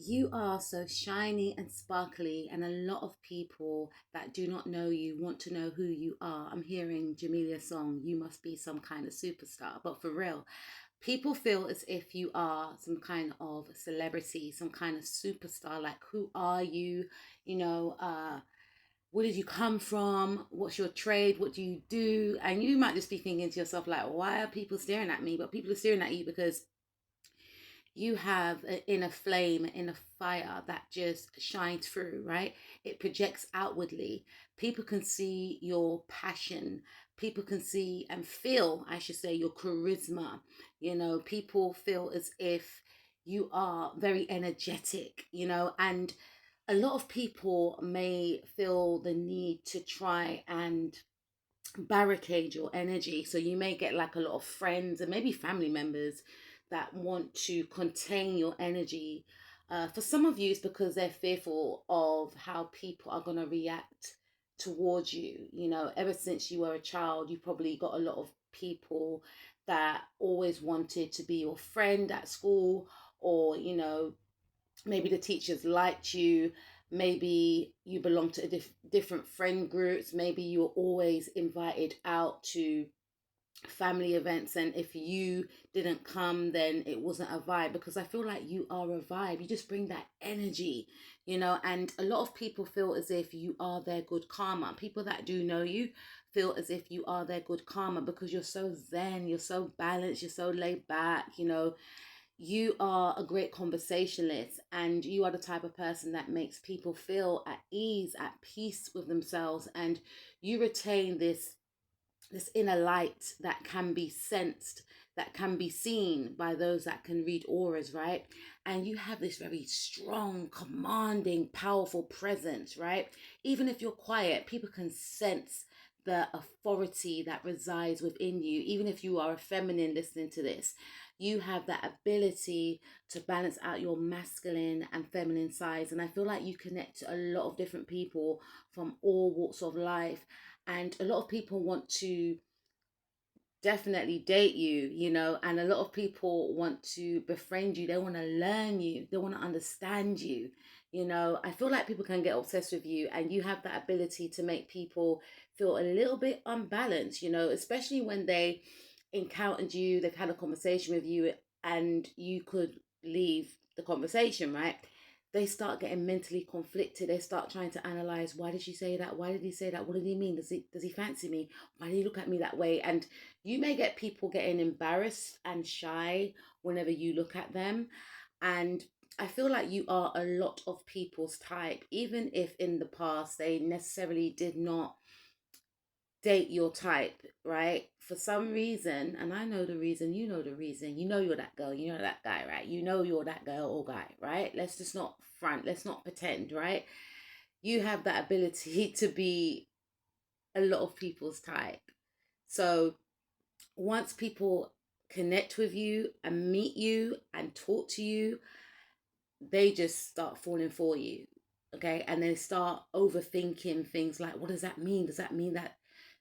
You are so shiny and sparkly, and a lot of people that do not know you want to know who you are. I'm hearing Jamilia's song, You Must Be Some Kind of Superstar. But for real, people feel as if you are some kind of celebrity, some kind of superstar. Like, who are you? You know, where did you come from? What's your trade? What do you do? And you might just be thinking to yourself, like, why are people staring at me? But people are staring at you because you have an inner flame, an inner fire that just shines through, right? It projects outwardly. People can see your passion. People can see and feel, I should say, your charisma. People feel as if you are very energetic, and a lot of people may feel the need to try and barricade your energy. So you may get like a lot of friends and maybe family members that want to contain your energy. For some of you, it's because they're fearful of how people are going to react towards you. Ever since you were a child, you probably got a lot of people that always wanted to be your friend at school, or maybe the teachers liked you, maybe you belong to different friend groups, maybe you were always invited out to family events, and if you didn't come, then it wasn't a vibe. Because I feel like you are a vibe, you just bring that energy, and a lot of people feel as if you are their good karma. People that do know you feel as if you are their good karma because you're so zen, you're so balanced, you're so laid back. You are a great conversationalist, and you are the type of person that makes people feel at ease, at peace with themselves, and you retain this inner light that can be sensed, that can be seen by those that can read auras, right? And you have this very strong, commanding, powerful presence, right? Even if you're quiet, people can sense the authority that resides within you. Even if you are a feminine listening to this, you have that ability to balance out your masculine and feminine sides. And I feel like you connect to a lot of different people from all walks of life, and a lot of people want to definitely date you, and a lot of people want to befriend you. They want to learn you, they want to understand you. I feel like people can get obsessed with you, and you have that ability to make people feel a little bit unbalanced, especially when they encountered you, they've had a conversation with you, and you could leave the conversation, right? They start getting mentally conflicted. They start trying to analyze, why did she say that? Why did he say that? What did he mean? Does he fancy me? Why did he look at me that way? And you may get people getting embarrassed and shy whenever you look at them. And I feel like you are a lot of people's type, even if in the past they necessarily did not date your type, right? For some reason, and I know the reason, you know the reason, you're that girl, you know that guy, right? You know you're that girl or guy, right? Let's just not front, let's not pretend, right? You have that ability to be a lot of people's type. So once people connect with you and meet you and talk to you, they just start falling for you. Okay. And they start overthinking things like, what does that mean? Does that mean that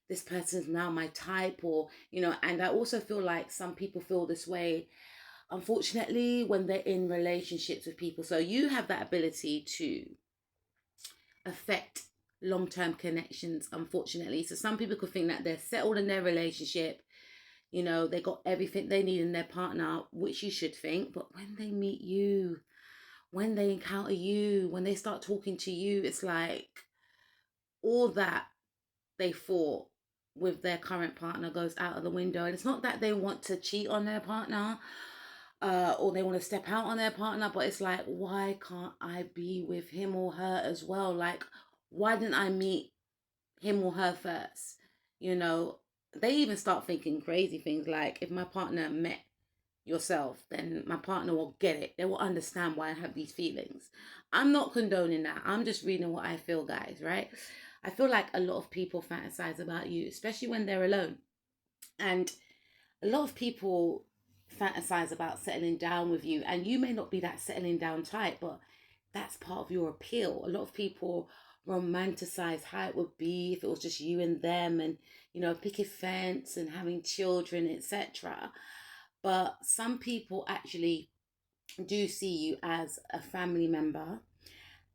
this person is now my type? Or, and I also feel like some people feel this way, unfortunately, when they're in relationships with people. So you have that ability to affect long-term connections, unfortunately. So some people could think that they're settled in their relationship, they got everything they need in their partner, which you should think. But when they meet you, when they encounter you, when they start talking to you, it's like all that they thought with their current partner goes out of the window. And it's not that they want to cheat on their partner, or they want to step out on their partner, but it's like, why can't I be with him or her as well? Like, why didn't I meet him or her first? They even start thinking crazy things like, if my partner met yourself, then my partner will get it. They will understand why I have these feelings. I'm not condoning that. I'm just reading what I feel, guys, right? I feel like a lot of people fantasize about you, especially when they're alone. And a lot of people fantasize about settling down with you. And you may not be that settling down type, but that's part of your appeal. A lot of people romanticize how it would be if it was just you and them, and picket fence and having children, etc. But some people actually do see you as a family member,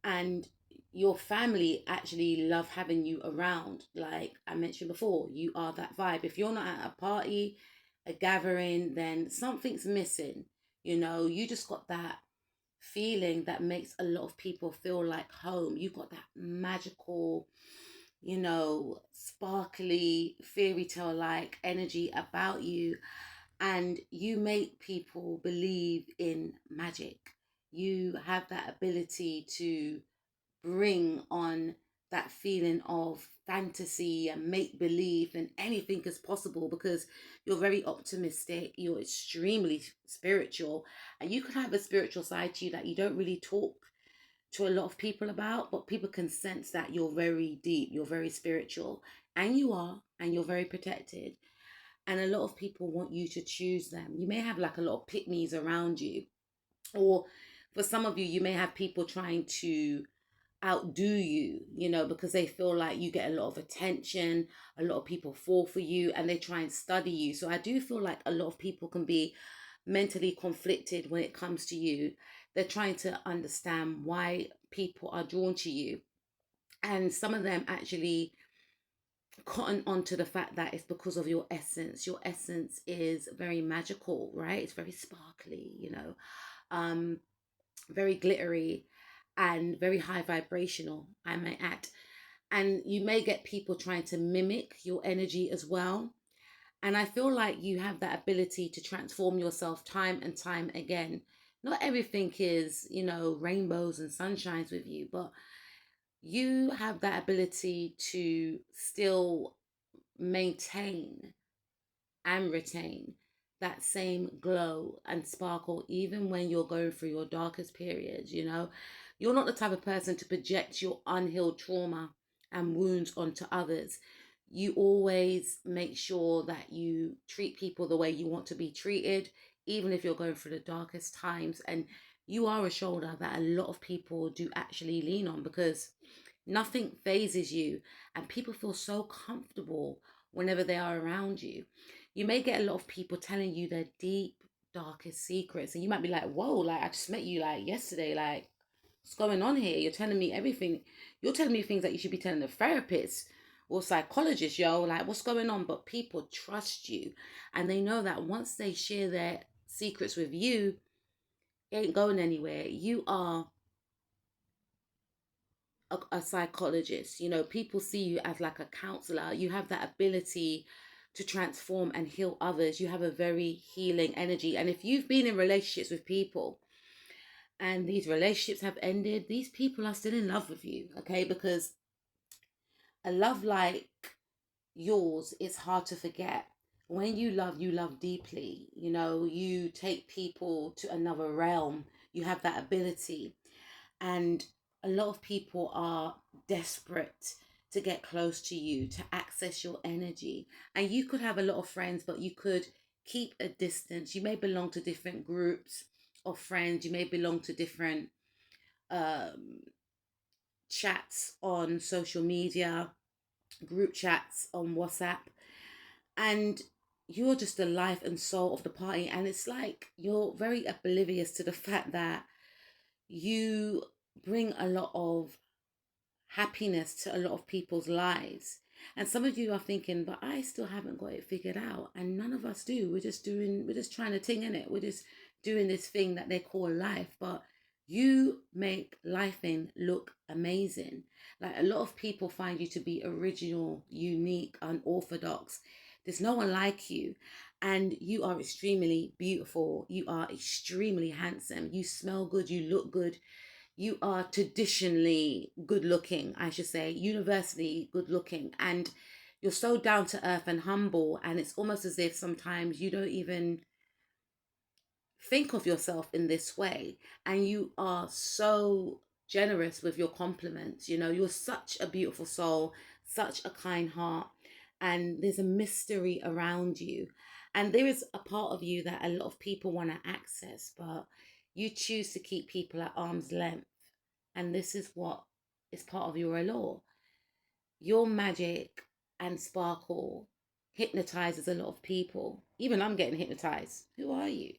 and your family actually love having you around. Like I mentioned before, you are that vibe. If you're not at a party, a gathering, then something's missing. You know, you just got that feeling that makes a lot of people feel like home. You got that magical, you know, sparkly, fairy tale like energy about you, and you make people believe in magic. You have that ability to bring on that feeling of fantasy and make believe, and anything is possible because you're very optimistic, you're extremely spiritual, and you can have a spiritual side to you that you don't really talk to a lot of people about, but people can sense that you're very deep, you're very spiritual, and you are, and you're very protected. And a lot of people want you to choose them. You may have like a lot of pick me's around you, or for some of you, you may have people trying to outdo you, you know, because they feel like you get a lot of attention, a lot of people fall for you, and they try and study you. So I do feel like a lot of people can be mentally conflicted when it comes to you. They're trying to understand why people are drawn to you. And some of them actually cotton onto the fact that it's because of your essence. Your essence is very magical, right? It's very sparkly, you know, um, very glittery and very high vibrational, I may add. And you may get people trying to mimic your energy as well. And I feel like you have that ability to transform yourself time and time again. Not everything is, you know, rainbows and sunshines with you, but you have that ability to still maintain and retain that same glow and sparkle even when you're going through your darkest periods. You know, you're not the type of person to project your unhealed trauma and wounds onto others. You always make sure that you treat people the way you want to be treated, even if you're going through the darkest times. And you are a shoulder that a lot of people do actually lean on, because nothing phases you, and people feel so comfortable whenever they are around you. You may get a lot of people telling you their deep, darkest secrets, and you might be like, whoa, like I just met you like yesterday, like what's going on here? You're telling me everything. You're telling me things that you should be telling a therapist or psychologist, yo, like what's going on? But people trust you, and they know that once they share their secrets with you, it ain't going anywhere. You are a psychologist. You know, people see you as like a counselor. You have that ability to transform and heal others. You have a very healing energy. And if you've been in relationships with people and these relationships have ended, these people are still in love with you, okay? Because a love like yours is hard to forget. When you love deeply. You know, you take people to another realm. You have that ability. And a lot of people are desperate to get close to you, to access your energy. And you could have a lot of friends, but you could keep a distance. You may belong to different groups of friends. You may belong to different um, chats on social media, group chats on WhatsApp. And you're just the life and soul of the party. And it's like you're very oblivious to the fact that you bring a lot of happiness to a lot of people's lives. And some of you are thinking, but I still haven't got it figured out. And none of us do. We're just trying to ting in it. We're just doing this thing that they call life. But you make life in look amazing. Like a lot of people find you to be original, unique, unorthodox. There's no one like you. And you are extremely beautiful. You are extremely handsome. You smell good. You look good. You are traditionally good looking, I should say, universally good looking, and you're so down to earth and humble. And it's almost as if sometimes you don't even think of yourself in this way. And you are so generous with your compliments. You know, you're such a beautiful soul, such a kind heart, and there's a mystery around you. And there is a part of you that a lot of people want to access, but you choose to keep people at arm's length. And this is what is part of your allure. Your magic and sparkle hypnotizes a lot of people. Even I'm getting hypnotized. Who are you?